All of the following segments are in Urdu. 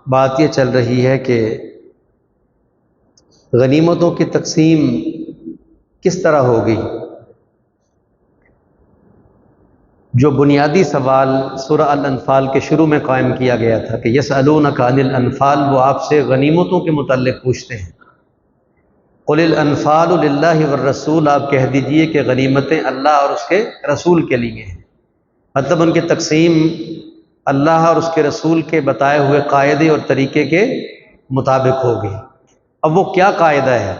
بات یہ چل رہی ہے کہ غنیمتوں کی تقسیم کس طرح ہوگی۔ جو بنیادی سوال سورہ الانفال کے شروع میں قائم کیا گیا تھا کہ یسألونک عن الانفال، وہ آپ سے غنیمتوں کے متعلق پوچھتے ہیں۔ قل الانفال للہ والرسول، آپ کہہ دیجئے کہ غنیمتیں اللہ اور اس کے رسول کے لیے ہیں، مطلب ان کی تقسیم اللہ اور اس کے رسول کے بتائے ہوئے قاعدے اور طریقے کے مطابق ہوگی۔ اب وہ کیا قاعدہ ہے،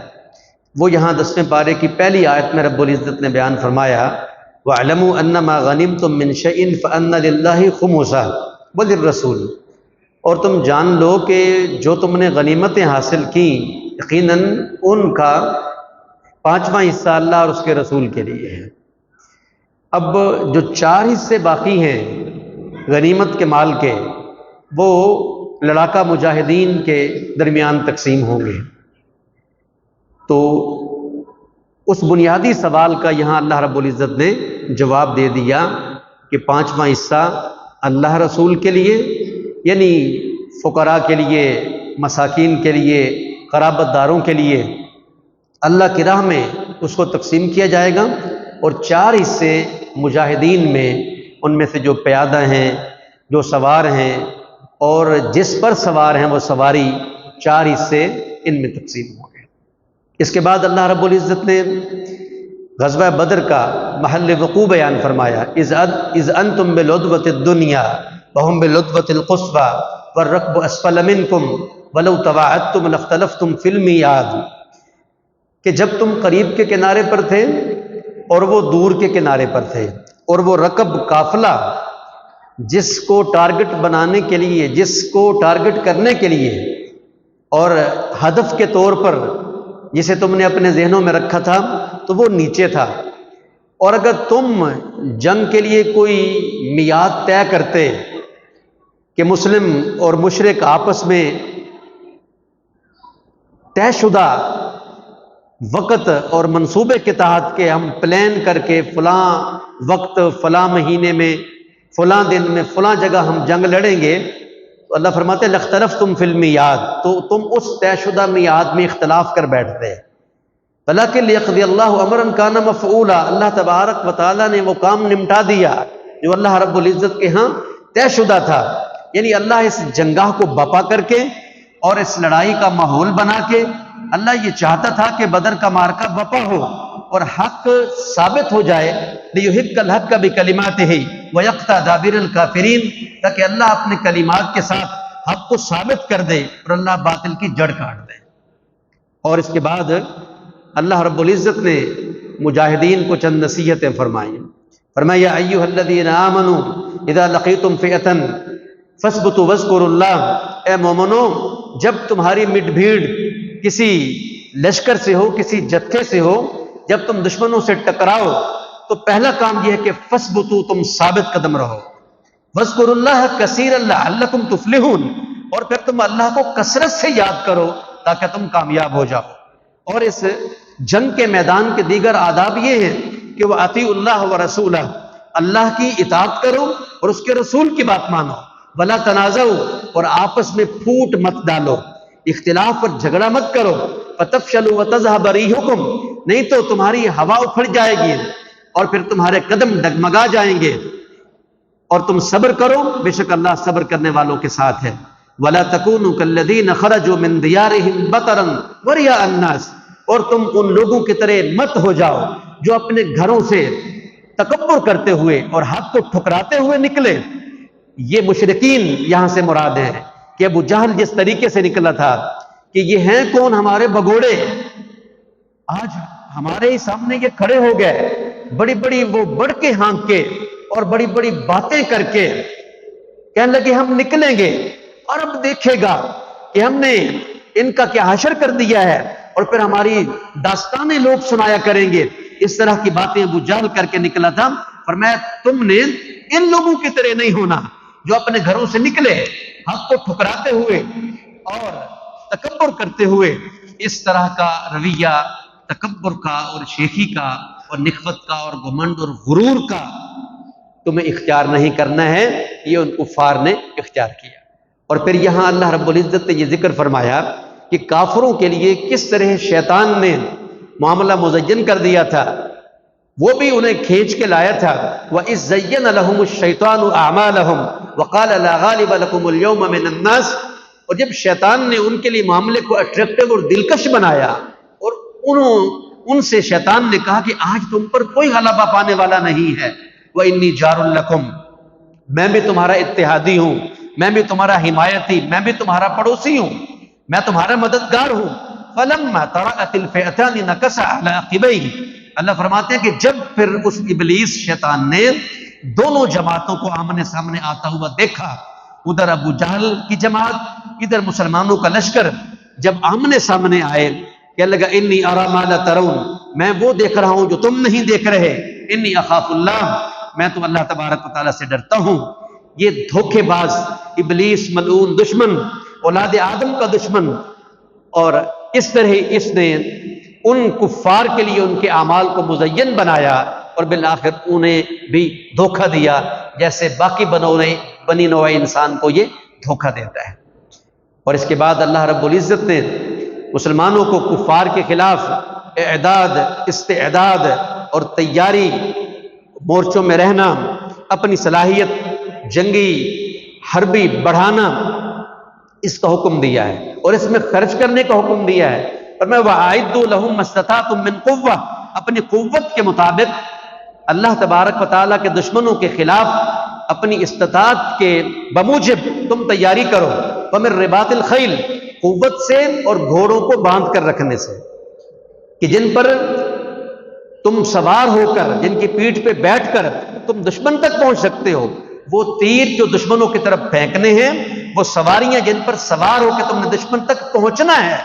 وہ یہاں 10ویں پارے کی پہلی آیت میں رب العزت نے بیان فرمایا، وَاعْلَمُوا أَنَّمَا غَنِمْتُم مِّن شَيْءٍ فَأَنَّ لِلَّهِ خُمُسَهُ وَلِلرَّسُولِ، اور تم جان لو کہ جو تم نے غنیمتیں حاصل کی یقیناً ان کا 5واں حصہ اللہ اور اس کے رسول کے لیے ہے۔ اب جو 4 حصے باقی ہیں غنیمت کے مال کے، وہ لڑاکا مجاہدین کے درمیان تقسیم ہوں گے۔ تو اس بنیادی سوال کا یہاں اللہ رب العزت نے جواب دے دیا کہ 5واں حصہ اللہ رسول کے لیے، یعنی فقراء کے لیے، مساکین کے لیے، قرابت داروں کے لیے اللہ کی راہ میں اس کو تقسیم کیا جائے گا، اور 4 حصے مجاہدین میں، ان میں سے جو پیادہ ہیں، جو سوار ہیں، اور جس پر سوار ہیں وہ سواری، 4 حصے ان میں تقسیم ہوں گے۔ اس کے بعد اللہ رب العزت نے غزوہ بدر کا محل وقوع بیان فرمایا، اذ انتم بالعدوۃ الدنیا وهم بالعدوۃ القصویٰ والرکب اسفل منکم ولو تواعدتم لاختلفتم فی المیعاد، کہ جب تم قریب کے کنارے پر تھے اور وہ دور کے کنارے پر تھے، اور وہ رکب قافلہ جس کو ٹارگٹ بنانے کے لیے، جس کو ٹارگٹ کرنے کے لیے اور ہدف کے طور پر جسے تم نے اپنے ذہنوں میں رکھا تھا، تو وہ نیچے تھا، اور اگر تم جنگ کے لیے کوئی میعاد طے کرتے کہ مسلم اور مشرک آپس میں طے شدہ وقت اور منصوبے کے تحت کہ ہم پلان کر کے فلاں وقت، فلاں مہینے میں، فلاں دن میں، فلاں جگہ ہم جنگ لڑیں گے، تو اللہ فرماتے ہیں لاختلفتم فی المیعاد، تو تم اس طے شدہ میعاد میں اختلاف کر بیٹھتے۔ ولیکن لیقضی اللہ امرا کان مفعولا، اللہ تبارک و تعالیٰ نے وہ کام نمٹا دیا جو اللہ رب العزت کے ہاں طے شدہ تھا، یعنی اللہ اس جنگاہ کو بپا کر کے اور اس لڑائی کا ماحول بنا کے اللہ یہ چاہتا تھا کہ بدر کا معرکہ بپا ہو اور حق ثابت ہو جائے، لیحق الحق بکلماتہ ویقطع دابر الکافرین، تاکہ اللہ اپنے کلمات کے ساتھ حق کو ثابت کر دے اور اللہ باطل کی جڑ کاٹ دے۔ اور اس کے بعد اللہ رب العزت نے مجاہدین کو چند نصیحتیں فرمائیں، فرمایا یا ایھا الذین آمنوا اذا لقیتم فئۃ فاثبتوا واذکروا اللہ، اے مومنو جب تمہاری مٹ بھیڑ کسی لشکر سے ہو، کسی جتھے سے ہو، جب تم دشمنوں سے ٹکراؤ، تو پہلا کام یہ ہے کہ فثبتوا، تم ثابت قدم رہو، واذکروا اللہ کثیرا لعلکم تفلحون، اور پھر تم اللہ کو کثرت سے یاد کرو تاکہ تم کامیاب ہو جاؤ۔ اور اس جنگ کے میدان کے دیگر آداب یہ ہیں کہ وہ اطیعوا اللہ ورسولہ، اللہ کی اطاعت کرو اور اس کے رسول کی بات مانو، ولا تنازعوا، اور آپس میں پھوٹ مت ڈالو، اختلاف اور جھگڑا مت کرو، فتفشلوا وتذهب ريحكم، نہیں تو تمہاری ہوا اکھڑ جائے گی اور پھر تمہارے قدم ڈگمگا جائیں گے، اور تم صبر کرو، بے شک اللہ صبر کرنے والوں کے ساتھ ہے۔ ولا تكونوا كالذين خرجوا من ديارهم بطرا ورئاء الناس، اور تم ان لوگوں کی طرح مت ہو جاؤ جو اپنے گھروں سے تکبر کرتے ہوئے اور حق کو ٹھکراتے ہوئے نکلے۔ یہ مشرکین یہاں سے مراد ہیں کہ ابو جہل جس طریقے سے نکلا تھا کہ یہ ہیں کون، ہمارے بگوڑے، آج ہمارے ہی سامنے یہ کھڑے ہو گئے، بڑی بڑی وہ بڑھ کے ہانک کے اور بڑی بڑی باتیں کر کے کہنے لگے ہم نکلیں گے، اور اب دیکھے گا کہ ہم نے ان کا کیا حشر کر دیا ہے، اور پھر ہماری داستانیں لوگ سنایا کریں گے۔ اس طرح کی باتیں ابو جہل کر کے نکلا تھا۔ فرمایا تم نے ان لوگوں کی طرح نہیں ہونا جو اپنے گھروں سے نکلے حق کو ٹھکراتے ہوئے اور تکبر کرتے ہوئے۔ اس طرح کا رویہ تکبر کا اور شیخی کا اور نخوت کا اور گھمنڈ اور غرور کا تمہیں اختیار نہیں کرنا ہے، یہ ان کفار نے اختیار کیا۔ اور پھر یہاں اللہ رب العزت نے یہ ذکر فرمایا کہ کافروں کے لیے کس طرح شیطان نے معاملہ مزین کر دیا تھا، وہ بھی انہیں کھینچ کے لایا تھا۔ وَإِذْ زَيَّنَ لَهُمُ الشَّيْطَانُ أَعْمَالَهُمْ وَقَالَ لَا غَالِبَ لَكُمُ الْيَوْمَ مِنَ النَّاسِ، اور جب شیطان نے ان کے لیے معاملے کو اٹریکٹیو اور دلکش بنایا، اور ان سے شیطان نے کہا کہ آج تم پر کوئی غلبہ پانے والا نہیں ہے، وَإِنِّي جَارٌ لَكُمْ، میں بھی تمہارا اتحادی ہوں، میں بھی تمہارا حمایتی، میں بھی تمہارا پڑوسی ہوں، میں تمہارا مددگار ہوں۔ فَلَمَّا تَرَأَتِ الْفِئَتَانِ نَكَصَ عَلَىٰ عَقِبَيْهِ، اللہ فرماتے ہیں کہ جب پھر اس ابلیس شیطان نے دونوں جماعتوں کو آمنے سامنے آتا ہوا دیکھا، ادھر ابو جہل کی جماعت، ادھر مسلمانوں کا لشکر، جب آمنے سامنے آئے، کہنے لگا انی ارا ما لا ترون، میں وہ دیکھ رہا ہوں جو تم نہیں دیکھ رہے، انی اخاف اللہ، میں تو اللہ تبارک و تعالیٰ سے ڈرتا ہوں۔ یہ دھوکے باز ابلیس ملعون دشمن، اولاد آدم کا دشمن، اور اس طرح اس نے ان کفار کے لیے ان کے اعمال کو مزین بنایا اور بالآخر انہیں بھی دھوکہ دیا، جیسے باقی بنی نوع انسان کو یہ دھوکہ دیتا ہے۔ اور اس کے بعد اللہ رب العزت نے مسلمانوں کو کفار کے خلاف اعداد، استعداد اور تیاری، مورچوں میں رہنا، اپنی صلاحیت جنگی حربی بڑھانا، اس کا حکم دیا ہے، اور اس میں خرچ کرنے کا حکم دیا ہے۔ اور میں وَأَعِدُّوا لَهُم مَّا اسْتَطَعْتُم مِّن قُوَّةٍ، اپنی قوت کے مطابق اللہ تبارک و تعالیٰ کے دشمنوں کے خلاف اپنی استطاعت کے بموجب تم تیاری کرو۔ وَمِن رِّبَاطِ الْخَيْلِ، قوت سے اور گھوڑوں کو باندھ کر رکھنے سے، کہ جن پر تم سوار ہو کر، جن کی پیٹھ پہ بیٹھ کر تم دشمن تک پہنچ سکتے ہو، وہ تیر جو دشمنوں کی طرف پھینکنے ہیں، وہ سواریاں جن پر سوار ہو کے تم نے دشمن تک پہنچنا ہے،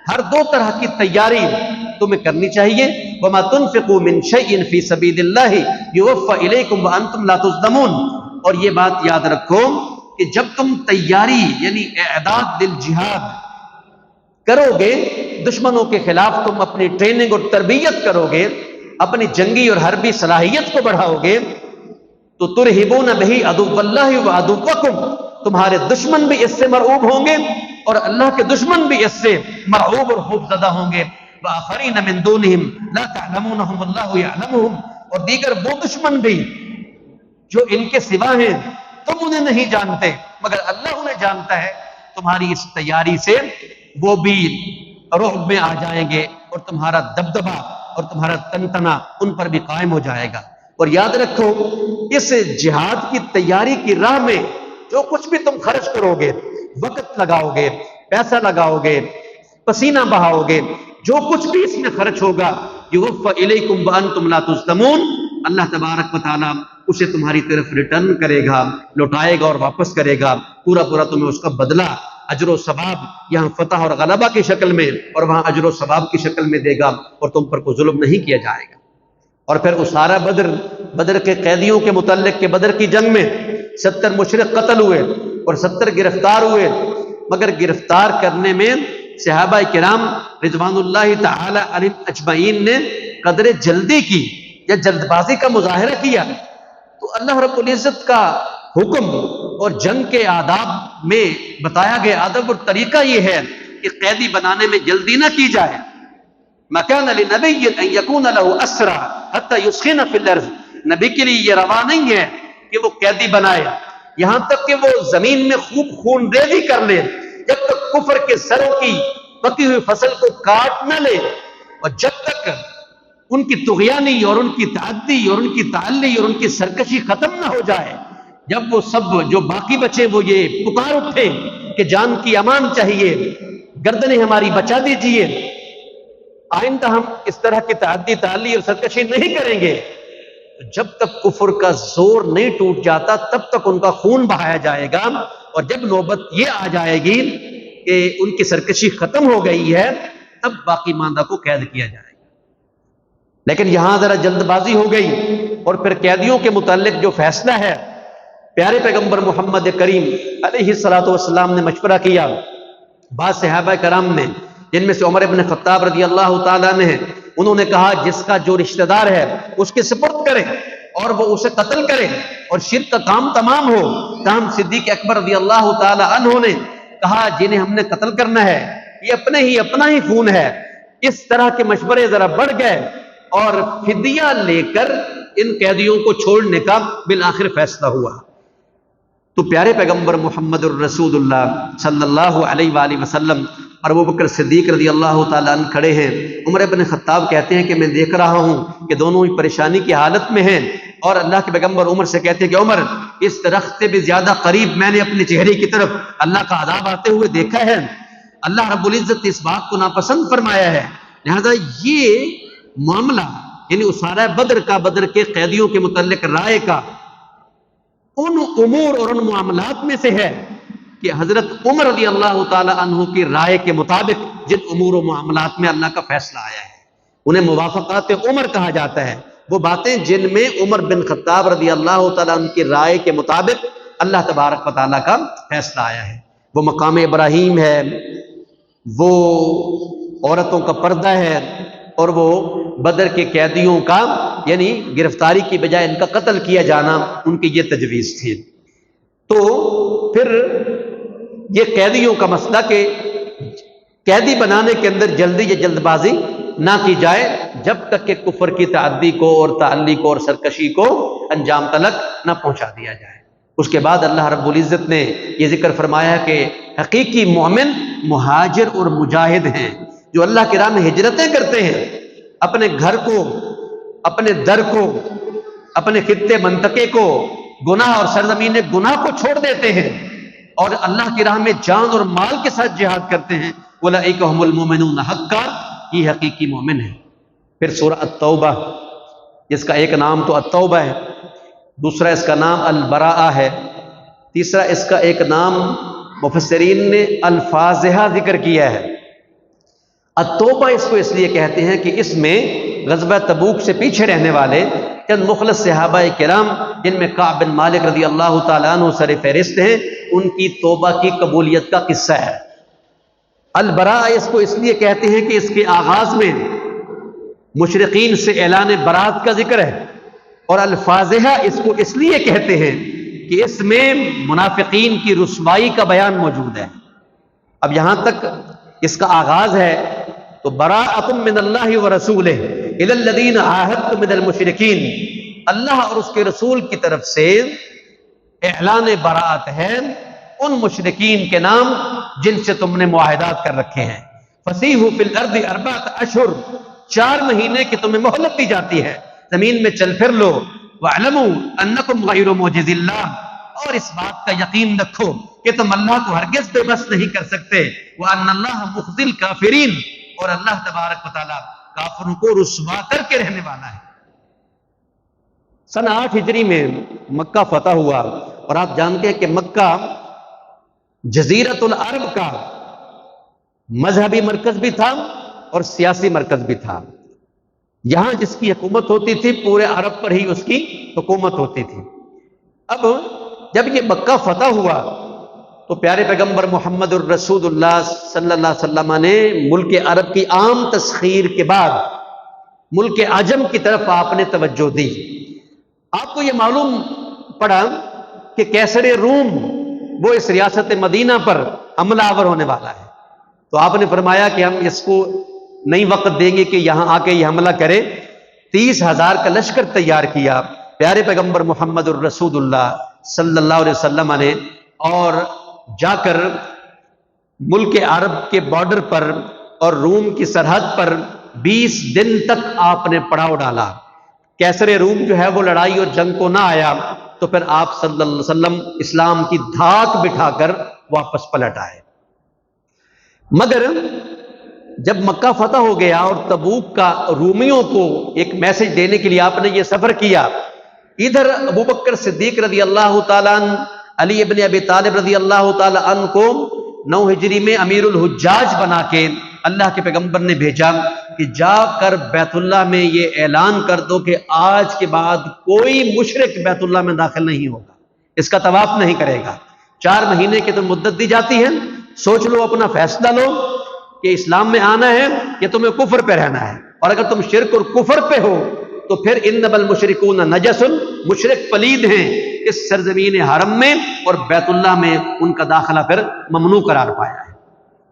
ہر دو طرح کی تیاری تمہیں کرنی چاہیے۔ وَمَا تُنْفِقُوا مِنْ شَيْءٍ فِي سَبِيلِ اللَّهِ يُوَفَّ إِلَيْكُمْ وَأَنْتُمْ لَا تُظْلَمُونَ، اور یہ بات یاد رکھو کہ جب تم تیاری یعنی اعداد للجہاد کرو گے، دشمنوں کے خلاف تم اپنی ٹریننگ اور تربیت کرو گے، اپنی جنگی اور حربی صلاحیت کو بڑھاؤ گے، تو ترہبون بہ عدو اللہ وعدوکم، تمہارے دشمن بھی اس سے مرعوب ہوں گے اور اللہ کے دشمن بھی اس سے مرعوب اور خوف زدہ ہوں گے۔ وآخرین من دونہم لا تعلمونہم اللہ یعلمہم، اور دیگر وہ دشمن بھی جو ان کے سوا ہیں، تم انہیں نہیں جانتے مگر اللہ انہیں جانتا ہے۔ تمہاری اس تیاری سے وہ بھی رعب میں آ جائیں گے اور تمہارا دبدبہ اور تمہارا تنتنا ان پر بھی قائم ہو جائے گا۔ اور یاد رکھو، اس جہاد کی تیاری کی راہ میں جو کچھ بھی تم خرچ کرو گے، وقت لگاؤ گے، پیسہ لگاؤ گے، پسینہ بہاؤ گے، جو کچھ بھی اس میں خرچ ہوگا، یوفی الیکم وانتم لا تظلمون، اللہ تبارک و تعالیٰ اسے تمہاری طرف ریٹرن کرے گا، لوٹائے گا اور واپس کرے گا، پورا پورا تمہیں اس کا بدلہ، اجر و ثواب، یہاں فتح اور غلبہ کی شکل میں اور وہاں اجر و ثواب کی شکل میں دے گا، اور تم پر کوئی ظلم نہیں کیا جائے گا۔ اور پھر اسارہ بدر کے قیدیوں کے متعلق کہ بدر کی جنگ میں 70 مشرک قتل ہوئے اور 70 گرفتار ہوئے، مگر گرفتار کرنے میں صحابہ کرام رضوان اللہ تعالی علیہم اجمعین نے قدر جلدی کی یا جلد بازی کا مظاہرہ کیا، تو اللہ رب العزت کا حکم اور جنگ کے آداب میں بتایا گیا ادب اور طریقہ یہ ہے کہ قیدی بنانے میں جلدی نہ کی جائے۔ ما كان لنبي ان يكون له اسرى حتى يسخن في الارض، نبی کے لیے یہ روا نہیں ہے کہ وہ قیدی بنائے یہاں تک کہ وہ زمین میں خوب خون ریزی کر لے، جب تک کفر کے سروں کی پکی ہوئی فصل کو کاٹ نہ لے، اور جب تک ان کی طغیانی اور ان کی تعدی اور ان کی تعلی اور ان کی سرکشی ختم نہ ہو جائے، جب وہ سب جو باقی بچے وہ یہ پکار اٹھے کہ جان کی امان چاہیے، گردنیں ہماری بچا دیجیے، آئندہ ہم اس طرح کی تعدی تعلی اور سرکشی نہیں کریں گے، جب تک کفر کا زور نہیں ٹوٹ جاتا تب تک ان کا خون بہایا جائے گا، اور جب نوبت یہ آ جائے گی کہ ان کی سرکشی ختم ہو گئی ہے تب باقی ماندہ کو قید کیا جائے گا۔ لیکن یہاں ذرا جلد بازی ہو گئی، اور پھر قیدیوں کے متعلق جو فیصلہ ہے، پیارے پیغمبر محمد کریم علیہ الصلوۃ والسلام نے مشورہ کیا، بعض صحابہ کرام نے جن میں سے عمر ابن خطاب رضی اللہ تعالیٰ نے، انہوں نے کہا جس کا جو رشتہ دار ہے اس کے سپرد کریں، اور وہ اسے قتل کرے اور شرک کا کام تمام ہو، تاہم صدیق اکبر رضی اللہ تعالی عنہ نے کہا جنہیں ہم نے قتل کرنا ہے یہ اپنا ہی خون ہے۔ اس طرح کے مشورے ذرا بڑھ گئے اور فدیہ لے کر ان قیدیوں کو چھوڑنے کا بالآخر فیصلہ ہوا۔ تو پیارے پیغمبر محمد الرسول اللہ صلی اللہ علیہ وآلہ وسلم اور ابوبکر صدیق رضی اللہ تعالیٰ عنہ کھڑے ہیں۔ عمر بن خطاب کہتے ہیں کہ میں دیکھ رہا ہوں کہ دونوں ہی پریشانی کی حالت میں ہیں، اور اللہ کے پیغمبر عمر سے کہتے ہیں کہ عمر اس درخت سے بھی زیادہ قریب میں نے اپنے چہرے کی طرف اللہ کا عذاب آتے ہوئے دیکھا ہے۔ اللہ رب العزت نے اس بات کو ناپسند فرمایا ہے، لہذا یہ معاملہ یعنی اسارہ بدر کا، بدر کے قیدیوں کے متعلق رائے کا ان امور اور ان معاملات میں سے ہے کہ حضرت عمر رضی اللہ تعالی عنہ کی رائے کے مطابق جن امور و معاملات میں اللہ کا فیصلہ آیا ہے انہیں موافقات عمر کہا جاتا ہے۔ وہ باتیں جن میں عمر بن خطاب رضی اللہ تعالیٰ عنہ کی رائے کے مطابق اللہ تبارک و تعالیٰ کا فیصلہ آیا ہے، وہ مقام ابراہیم ہے، وہ عورتوں کا پردہ ہے، اور وہ بدر کے قیدیوں کا یعنی گرفتاری کی بجائے ان کا قتل کیا جانا، ان کی یہ تجویز تھی۔ تو پھر یہ قیدیوں کا مسئلہ کہ قیدی بنانے کے اندر جلدی یا جلد بازی نہ کی جائے جب تک کہ کفر کی تعدی کو اور تعلی کو اور سرکشی کو انجام تلک نہ پہنچا دیا جائے۔ اس کے بعد اللہ رب العزت نے یہ ذکر فرمایا کہ حقیقی مومن مہاجر اور مجاہد ہیں، جو اللہ کی راہ میں ہجرتیں کرتے ہیں، اپنے گھر کو، اپنے در کو، اپنے خطے منطقے کو، گناہ اور سرزمین گناہ کو چھوڑ دیتے ہیں اور اللہ کی راہ میں جان اور مال کے ساتھ جہاد کرتے ہیں۔ اولئک هم المؤمنون حقا، یہ حقیقی مومن ہے۔ پھر سورہ التوبہ، جس کا ایک نام تو التوبہ ہے، دوسرا اس کا نام البراءہ ہے، تیسرا اس کا ایک نام مفسرین نے الفاظہا ذکر کیا ہے۔ التوبہ اس کو اس لیے کہتے ہیں کہ اس میں غزوہ تبوک سے پیچھے رہنے والے چند مخلص صحابہ کرام جن میں کعب بن مالک رضی اللہ تعالیٰ عنہ سر فہرست ہیں، ان کی توبہ کی قبولیت کا قصہ ہے۔ البراء اس کو اس لیے کہتے ہیں کہ اس کے آغاز میں مشرقین سے اعلان برات کا ذکر ہے، اور الفاظہا اس کو اس لیے کہتے ہیں کہ اس میں منافقین کی رسوائی کا بیان موجود ہے۔ اب یہاں تک اس کا آغاز ہے تو براءۃ من اللہ ورسولہ الی الذین عاہدتم من المشرکین، اللہ اور اس کے رسول کی طرف سے اعلان براءت ہے ان مشرکین کے نام جن سے تم نے معاہدات کر رکھے ہیں۔ فسیحوا فی الارض اربعۃ اشہر، 4 مہینے کی تمہیں مہلت دی جاتی ہے، زمین میں چل پھر لو۔ واعلموا انکم غیر معجز اللہ، اور اس بات کا یقین رکھو کہ تم اللہ کو ہرگز بے بس نہیں کر سکتے۔ وان اللہ مخزی الکافرین، اور اللہ تبارک و تعالی کافروں کو رسوا کر کے رہنے والا ہے۔ سن 8 ہجری میں مکہ فتح ہوا، اور آپ جانتے ہیں کہ مکہ جزیرۃ العرب کا مذہبی مرکز بھی تھا اور سیاسی مرکز بھی تھا۔ یہاں جس کی حکومت ہوتی تھی پورے عرب پر ہی اس کی حکومت ہوتی تھی۔ اب جب یہ مکہ فتح ہوا تو پیارے پیغمبر محمد الرسول اللہ صلی اللہ علیہ وسلم نے ملک عرب کی عام تسخیر کے بعد ملک عجم کی طرف آپ نے توجہ دی۔ آپ کو یہ معلوم پڑا کہ کیسر روم وہ اس ریاست مدینہ پر حملہ آور ہونے والا ہے، تو آپ نے فرمایا کہ ہم اس کو نہیں وقت دیں گے کہ یہاں آ کے یہ حملہ کرے۔ 30,000 کا لشکر تیار کیا پیارے پیغمبر محمد الرسول اللہ صلی اللہ علیہ وسلم نے، اور جا کر ملک عرب کے بارڈر پر اور روم کی سرحد پر 20 دن تک آپ نے پڑاؤ ڈالا۔ کیسر روم جو ہے وہ لڑائی اور جنگ کو نہ آیا، تو پھر آپ صلی اللہ علیہ وسلم اسلام کی دھاک بٹھا کر واپس پلٹ آئے۔ مگر جب مکہ فتح ہو گیا اور تبوک کا رومیوں کو ایک میسج دینے کے لیے آپ نے یہ سفر کیا، ادھر ابوبکر صدیق رضی اللہ تعالیٰ عنہ، علی ابن ابی طالب رضی اللہ تعالیٰ عنہ کو 9 ہجری میں امیر الحجاج بنا کے اللہ کے پیغمبر نے بھیجا کہ جا کر بیت اللہ میں یہ اعلان کر دو کہ آج کے بعد کوئی مشرک بیت اللہ میں داخل نہیں ہوگا، اس کا طواف نہیں کرے گا۔ 4 مہینے کی تو مدت دی جاتی ہے، سوچ لو، اپنا فیصلہ لو کہ اسلام میں آنا ہے یا تمہیں کفر پہ رہنا ہے، اور اگر تم شرک اور کفر پہ ہو تو پھر انما المشرکون نجس، مشرک پلید ہیں اس سرزمین حرم میں اور بیت اللہ میں ان کا داخلہ پھر ممنوع قرار پایا ہے۔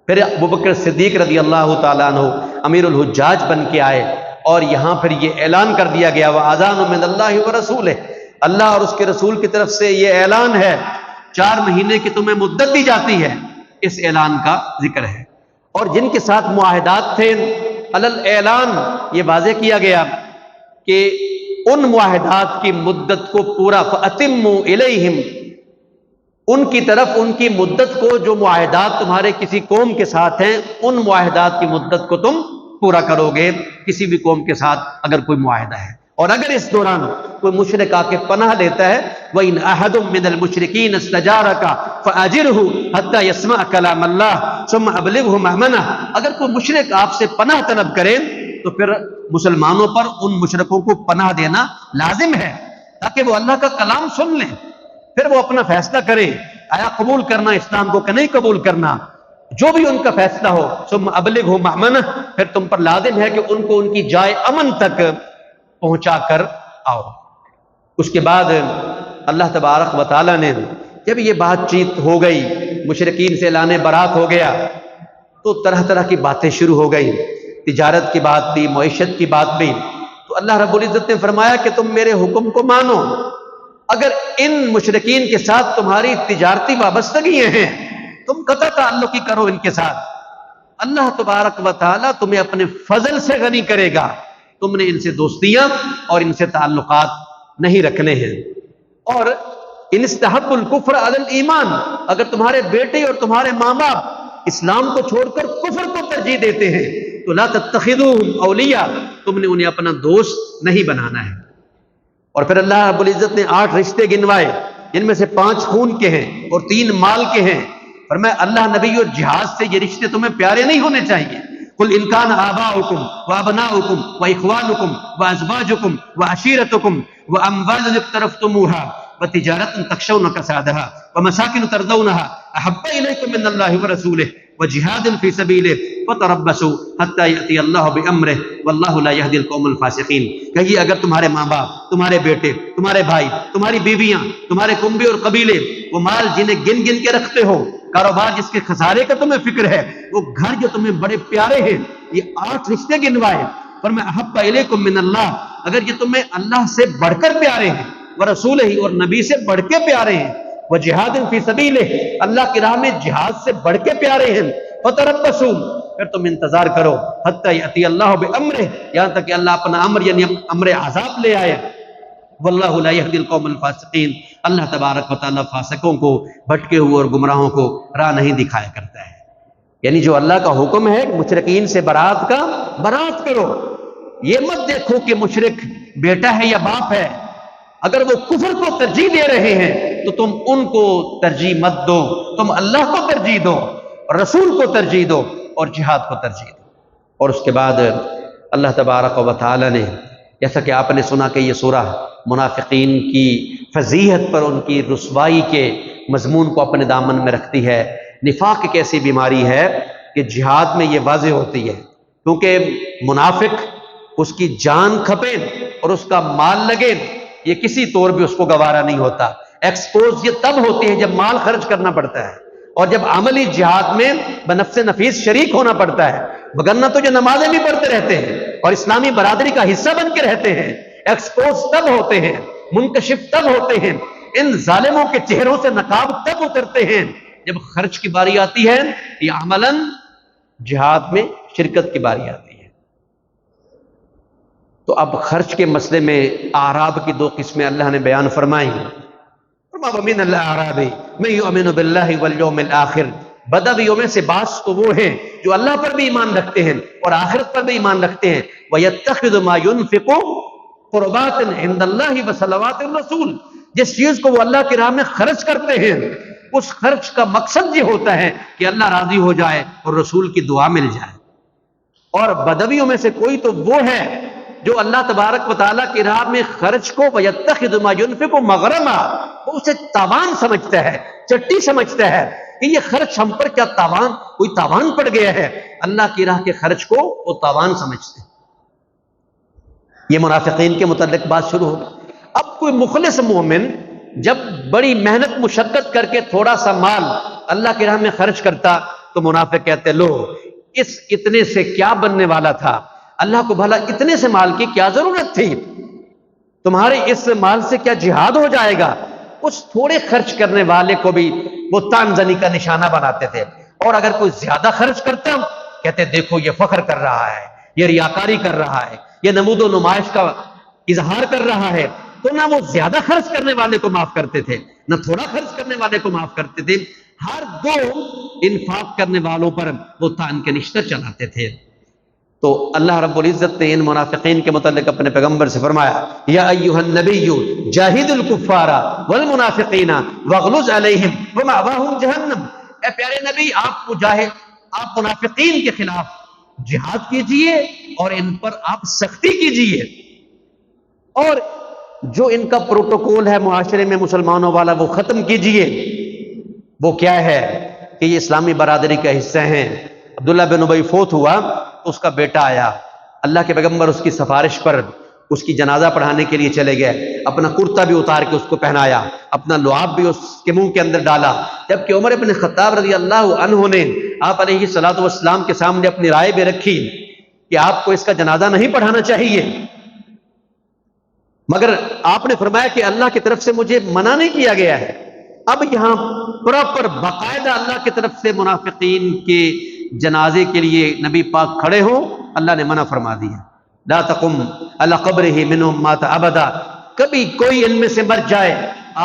پھر ابوبکر صدیق رضی اللہ تعالیٰ عنہ امیر الحجاج بن کے آئے اور یہاں پھر یہ اعلان کر دیا گیا وَأَذَانٌ مِّنَ اللَّهِ وَرَسُولِهِ، اللہ اور اس کے رسول کی طرف سے یہ اعلان ہے، 4 مہینے کی تمہیں مدت دی جاتی ہے، اس اعلان کا ذکر ہے۔ اور جن کے ساتھ معاہدات تھے علل اعلان یہ واضح کیا گیا کہ ان معاہدات کی مدت کو پورا فَأَتِمُّوا إِلَيْهِمْ، ان کی طرف ان کی مدت کو، جو معاہدات تمہارے کسی قوم کے ساتھ ہیں ان معاہدات کی مدت کو تم پورا کرو گے، کسی بھی قوم کے ساتھ اگر کوئی معاہدہ ہے۔ اور اگر اس دوران کوئی مشرک آ کے پناہ لیتا ہے وَإِنْ أَحَدٌ مِّنَ الْمُشْرِكِينَ اسْتَجَارَكَ فَأَجِرْهُ حَتَّى يَسْمَعَ كَلَامَ اللَّهِ ثُمَّ أَبْلِغْهُ مَأْمَنَهُ، اگر کوئی مشرک آپ سے پناہ طلب کرے تو پھر مسلمانوں پر ان مشرکوں کو پناہ دینا لازم ہے تاکہ وہ اللہ کا کلام سن لیں، پھر وہ اپنا فیصلہ کریں آیا قبول کرنا اسلام کو کہ نہیں قبول کرنا، جو بھی ان کا فیصلہ ہو۔ ثم ابلغہ مأمنہ، پھر تم پر لازم ہے کہ ان کو ان کی جائے امن تک پہنچا کر آؤ۔ اس کے بعد اللہ تبارک و تعالیٰ نے جب یہ بات چیت ہو گئی، مشرکین سے اعلان برات ہو گیا، تو طرح طرح کی باتیں شروع ہو گئی، تجارت کی بات بھی، معیشت کی بات بھی۔ تو اللہ رب العزت نے فرمایا کہ تم میرے حکم کو مانو، اگر ان مشرکین کے ساتھ تمہاری تجارتی وابستگیاں ہیں تم قطع تعلقی کرو ان کے ساتھ، اللہ تبارک و تعالیٰ تمہیں اپنے فضل سے غنی کرے گا، تم نے ان سے دوستیاں اور ان سے تعلقات نہیں رکھنے ہیں۔ اور ان استحب الکفر علی الایمان، اگر تمہارے بیٹے اور تمہارے ماں باپ اسلام کو چھوڑ کر کفر کو ترجیح دیتے ہیں تو لا تتخذوہم اولیاء، تم نے انہیں اپنا دوست نہیں بنانا ہے۔ اور پھر اللہ رب العزت نے 8 رشتے گنوائے، جن میں سے 5 خون کے ہیں اور 3 مال کے ہیں۔ فرمایا اللہ نبی اور جہاد سے یہ رشتے تمہیں پیارے نہیں ہونے چاہیے۔ قل ان کان آباؤکم وابناؤکم واخوانکم وازواجکم وعشیرتکم واموال اقترفتموها وتجارت تخشون کسادها ومساکن ترضونها احب الیکم من اللہ ورسولہ وجہاد فی سبیلہ فتربصوا حتی یأتی اللہ بامرہ واللہ لا یہدی القوم الفاسقین۔ کہیے اگر تمہارے ماں باپ، تمہارے بیٹے، تمہارے بھائی، تمہاری بیویاں، تمہارے کنبے اور قبیلے، وہ مال جنہیں گن گن کے رکھتے ہو، کاروبار جس کے خسارے کا تمہیں فکر ہے، وہ گھر جو تمہیں بڑے پیارے ہیں، یہ 8 رشتے گنوائے۔ فرمایا احب الیکم من اللہ، اگر یہ تمہیں اللہ سے بڑھ کر پیارے ہیں، ورسولہ اور نبی سے بڑھ کے پیارے ہیں، وجہاد فی سبیلہ اللہ کی راہ میں جہاد سے بڑھ کے پیارے ہیں، فتربصوا پھر تم انتظار کرو حتی یأتی اللہ بامرہ، یہاں تک کہ اللہ اپنا امر یعنی امر عذاب لے آئے، واللہ لا یہدی القوم الفاسقین، اللہ تبارک و تعالیٰ فاسقوں کو، بھٹکے ہوئے اور گمراہوں کو راہ نہیں دکھایا کرتا ہے۔ یعنی جو اللہ کا حکم ہے مشرکین سے برات کا، برات کرو، یہ مت دیکھو کہ مشرک بیٹا ہے یا باپ ہے، اگر وہ کفر کو ترجیح دے رہے ہیں تو تم ان کو ترجیح مت دو، تم اللہ کو ترجیح دو، رسول کو ترجیح دو اور جہاد کو ترجیح دو۔ اور اس کے بعد اللہ تبارک و تعالی نے، جیسا کہ آپ نے سنا کہ یہ سورہ منافقین کی فضیحت پر، ان کی رسوائی کے مضمون کو اپنے دامن میں رکھتی ہے۔ نفاق ایک ایسی بیماری ہے کہ جہاد میں یہ واضح ہوتی ہے، کیونکہ منافق اس کی جان کھپے اور اس کا مال لگے، یہ کسی طور بھی اس کو گوارا نہیں ہوتا۔ ایکسپوز یہ تب ہوتی ہے جب مال خرچ کرنا پڑتا ہے اور جب عملی جہاد میں بنفس نفیس شریک ہونا پڑتا ہے، وگرنہ تو جو نمازیں بھی پڑھتے رہتے ہیں اور اسلامی برادری کا حصہ بن کے رہتے ہیں، ایکسپوز تب ہوتے ہیں، منکشف تب ہوتے ہیں، ان ظالموں کے چہروں سے نقاب تب اترتے ہیں جب خرچ کی باری آتی ہے یا عملاً جہاد میں شرکت کی باری آتی ہے۔ تو اب خرچ کے مسئلے میں اعراب کی 2 قسمیں اللہ نے بیان فرمائیں۔ وَمِنَ الْأَعْرَابِ مَن يُؤْمِنُ بِاللَّهِ وَالْيَوْمِ الْآخِرِ، بدویوں میں سے بعض تو وہ ہیں جو اللہ پر بھی ایمان رکھتے ہیں اور آخرت پر بھی ایمان رکھتے ہیں، وَيَتَّخِذُ مَا يُنْفِقُ قُرْبَاتٍ عِندَ اللَّهِ وَصَلَوَاتِ الرَّسُولِ، جس چیز کو وہ اللہ کی راہ میں خرچ کرتے ہیں اس خرچ کا مقصد یہ ہوتا ہے کہ اللہ راضی ہو جائے اور رسول کی دعا مل جائے۔ اور بدویوں میں سے کوئی تو وہ ہے جو اللہ تبارک و تعالیٰ کی راہ میں خرچ کو وَيَتَّخِذُ مَا يُنْفِقُ مَغْرَمًا، وہ اسے تاوان سمجھتا ہے، چٹی سمجھتا ہے کہ یہ خرچ ہم پر کیا تاوان، کوئی تاوان پڑ گیا ہے۔ اللہ کی راہ کے خرچ کو وہ تاوان سمجھتے ہیں۔ یہ منافقین کے متعلق بات شروع ہوگی۔ اب کوئی مخلص مومن جب بڑی محنت مشقت کر کے تھوڑا سا مال اللہ کی راہ میں خرچ کرتا تو منافق کہتے لو اس اتنے سے کیا بننے والا تھا، اللہ کو بھلا اتنے سے مال کی کیا ضرورت تھی، تمہارے اس مال سے کیا جہاد ہو جائے گا۔ اس تھوڑے خرچ کرنے والے کو بھی وہ تان زنی کا نشانہ بناتے تھے، اور اگر کوئی زیادہ خرچ کرتا کہتے دیکھو یہ فخر کر رہا ہے، یہ ریاکاری کر رہا ہے، یہ نمود و نمائش کا اظہار کر رہا ہے۔ تو نہ وہ زیادہ خرچ کرنے والے کو معاف کرتے تھے، نہ تھوڑا خرچ کرنے والے کو معاف کرتے تھے، ہر دو انفاق کرنے والوں پر وہ تان کے نشتر چلاتے تھے۔ تو اللہ رب العزت نے ان منافقین کے متعلق اپنے پیغمبر سے فرمایا یا ایھا النبی جاہد الکفار والمنافقین واغلظ علیہم ومأواہم جہنم، اے پیارے نبی آپ منافقین کے خلاف جہاد کیجئے اور ان پر آپ سختی کیجئے، اور جو ان کا پروٹوکول ہے معاشرے میں مسلمانوں والا وہ ختم کیجئے۔ وہ کیا ہے کہ یہ اسلامی برادری کا حصہ ہیں۔ عبداللہ بن ابی فوت ہوا تو اس کا بیٹا آیا، اللہ کے پیغمبر اس کی سفارش پر اس کی جنازہ پڑھانے کے لیے چلے گئے، اپنا کرتا بھی اتار کے اس کو پہنایا، اپنا لعاب بھی اس کے منہ کے اندر ڈالا، جبکہ عمر بن خطاب رضی اللہ عنہ نے آپ علیہ الصلوۃ والسلام کے سامنے اپنی رائے بھی رکھی کہ آپ کو اس کا جنازہ نہیں پڑھانا چاہیے، مگر آپ نے فرمایا کہ اللہ کی طرف سے مجھے منع نہیں کیا گیا ہے۔ اب یہاں پراپر باقاعدہ اللہ کی طرف سے منافقین کے جنازے کے لیے نبی پاک کھڑے ہوں، اللہ نے منع فرما دیا لا تقم علی قبرہ منہم مات ابدا، کبھی کوئی ان میں سے مر جائے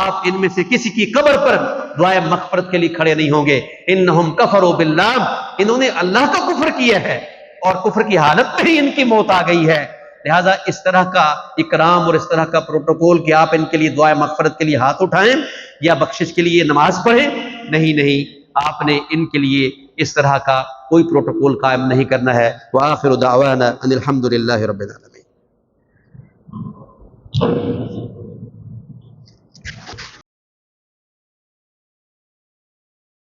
آپ ان میں سے کسی کی قبر پر دعائے مغفرت کے لیے کھڑے نہیں ہوں گے۔ انہم کفروا باللہ، انہوں نے اللہ کا کفر کیا ہے اور کفر کی حالت میں ہی ان کی موت آ گئی ہے، لہذا اس طرح کا اکرام اور اس طرح کا پروٹوکول کہ آپ ان کے لیے دعائے مغفرت کے لیے ہاتھ اٹھائیں یا بخشش کے لیے نماز پڑھیں، نہیں، آپ نے ان کے لیے اس طرح کا کوئی پروٹوکول قائم نہیں کرنا ہے۔ وآخر دعوانا ان الحمد للہ رب العالمین۔